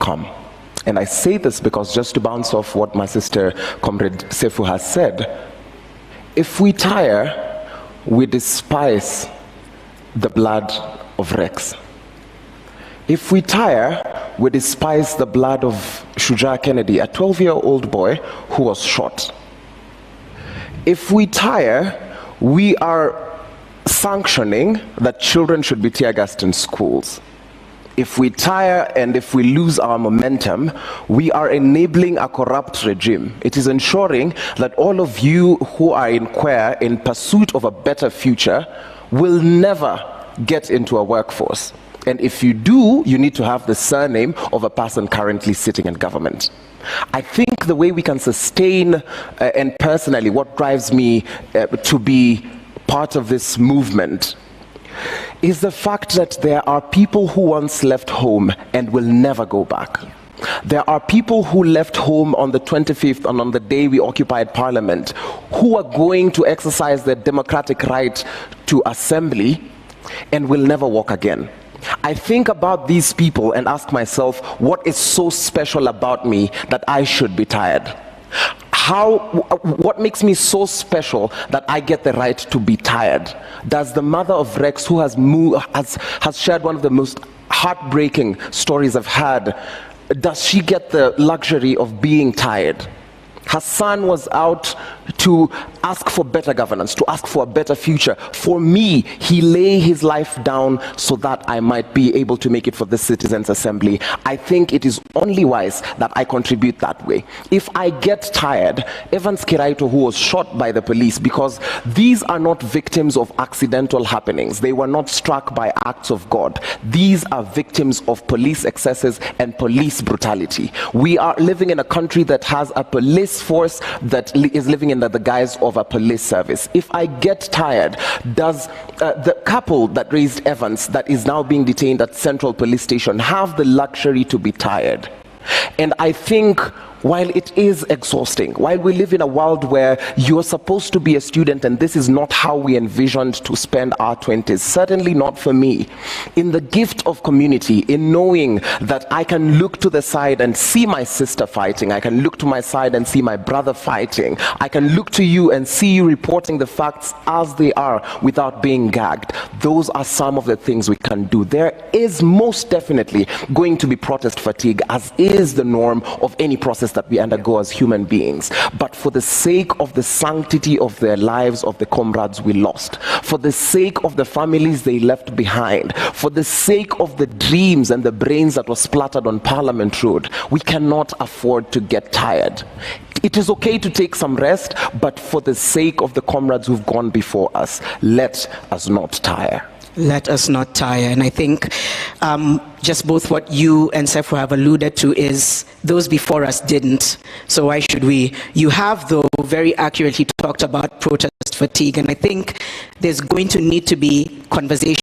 come. And I say this because, just to bounce off what my sister, Comrade Sefu, has said, if we tire, we despise the blood of Rex. If we tire, we despise the blood of Shujaa Kennedy, a 12-year-old boy who was shot. If we tire, we are sanctioning that children should be tear-gassed in schools. If we tire and if we lose our momentum, we are enabling a corrupt regime. It is ensuring that all of you who are in Queer in pursuit of a better future will never get into a workforce. And if you do, you need to have the surname of a person currently sitting in government. I think the way we can sustain, and personally what drives me to be part of this movement, is the fact that there are people who once left home and will never go back. There are people who left home on the 25th and on the day we occupied Parliament, who are going to exercise their democratic right to assembly and will never walk again. I think about these people and ask myself, what is so special about me that I should be tired? What makes me so special that I get the right to be tired? Does the mother of Rex, who has shared one of the most heartbreaking stories I've had, does she get the luxury of being tired? Her son was out to ask for better governance, to ask for a better future. For me, he lay his life down so that I might be able to make it for the Citizens' Assembly. I think it is only wise that I contribute that way. If I get tired, Evans Kiraito, who was shot by the police, because these are not victims of accidental happenings. They were not struck by acts of God. These are victims of police excesses and police brutality. We are living in a country that has a police force that is living in the guise of a police service. If I get tired, does the couple that raised Evans, that is now being detained at Central Police Station, have the luxury to be tired? And I think, while it is exhausting, while we live in a world where you're supposed to be a student and this is not how we envisioned to spend our 20s, certainly not for me, in the gift of community, in knowing that I can look to the side and see my sister fighting, I can look to my side and see my brother fighting, I can look to you and see you reporting the facts as they are without being gagged. Those are some of the things we can do. There is most definitely going to be protest fatigue, as is the norm of any process that we undergo as human beings. But for the sake of the sanctity of their lives, of the comrades we lost, for the sake of the families they left behind, for the sake of the dreams and the brains that were splattered on Parliament Road, we cannot afford to get tired. It is okay to take some rest, but for the sake of the comrades who've gone before us, let us not tire. Let us not tire. And I think just both what you and Sefu have alluded to is those before us didn't. So why should we? You have, though, very accurately talked about protest fatigue. And I think there's going to need to be conversation